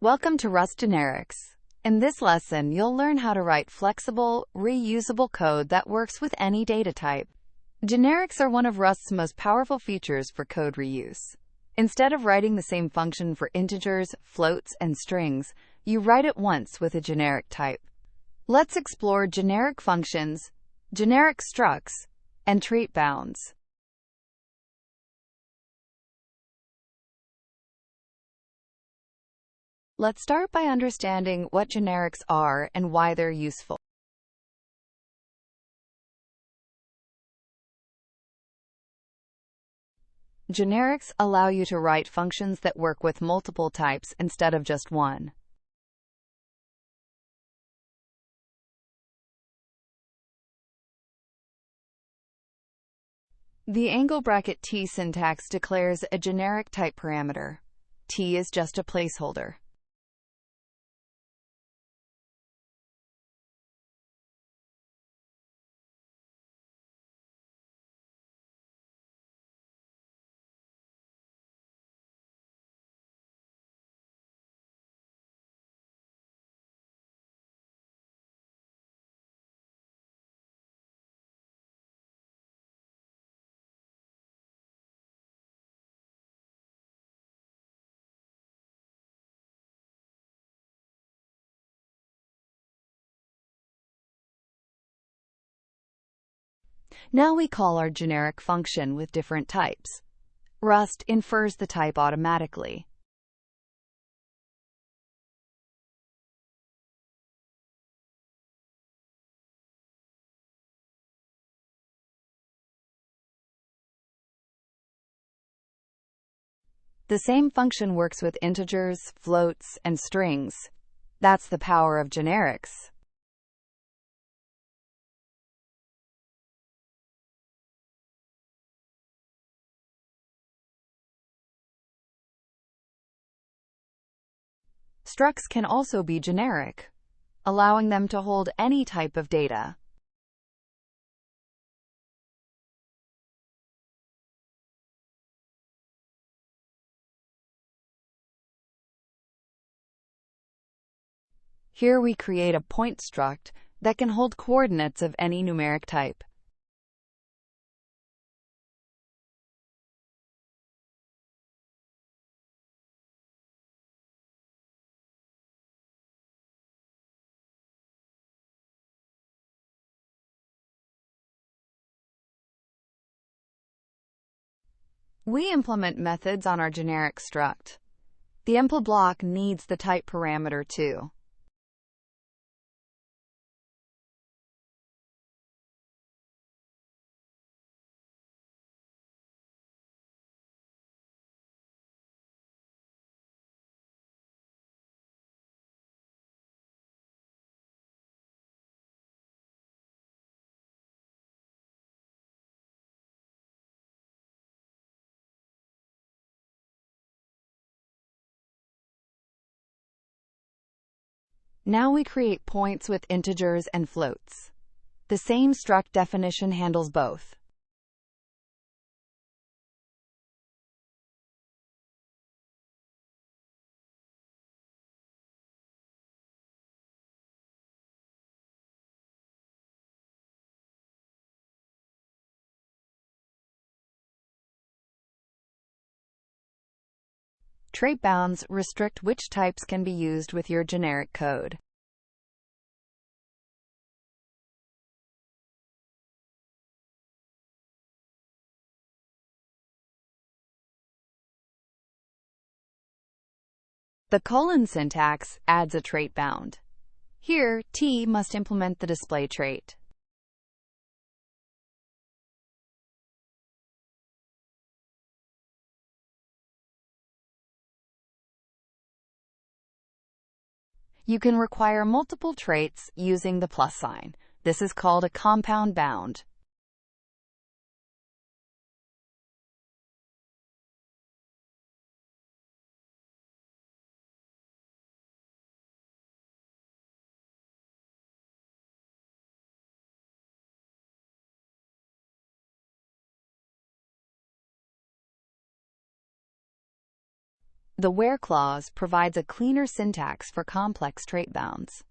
Welcome to Rust Generics. In this lesson, you'll learn how to write flexible, reusable code that works with any data type. Generics are one of Rust's most powerful features for code reuse. Instead of writing the same function for integers, floats, and strings, you write it once with a generic type. Let's explore generic functions, generic structs, and trait bounds. Let's start by understanding what generics are and why they're useful. Generics allow you to write functions that work with multiple types instead of just one. The angle bracket T syntax declares a generic type parameter. T is just a placeholder. Now we call our generic function with different types. Rust infers the type automatically. The same function works with integers, floats, and strings. That's the power of generics. Structs can also be generic, allowing them to hold any type of data. Here we create a point struct that can hold coordinates of any numeric type. We implement methods on our generic struct. The impl block needs the type parameter too. Now we create points with integers and floats. The same struct definition handles both. Trait bounds restrict which types can be used with your generic code. The colon syntax adds a trait bound. Here, T must implement the display trait. You can require multiple traits using the plus sign. This is called a compound bound. The where clause provides a cleaner syntax for complex trait bounds.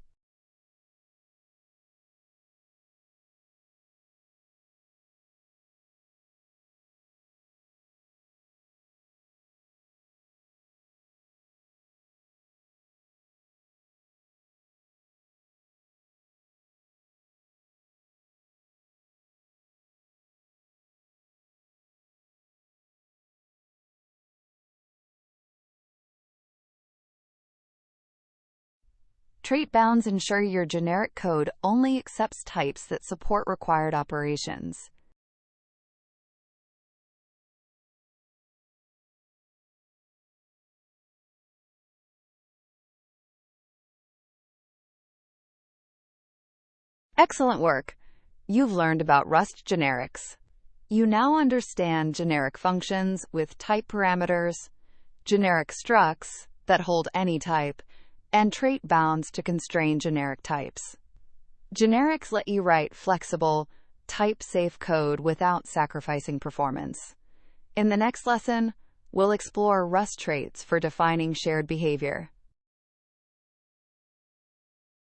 Trait bounds ensure your generic code only accepts types that support required operations. Excellent work! You've learned about Rust generics. You now understand generic functions with type parameters, generic structs that hold any type, and trait bounds to constrain generic types. Generics let you write flexible, type-safe code without sacrificing performance. In the next lesson, we'll explore Rust traits for defining shared behavior.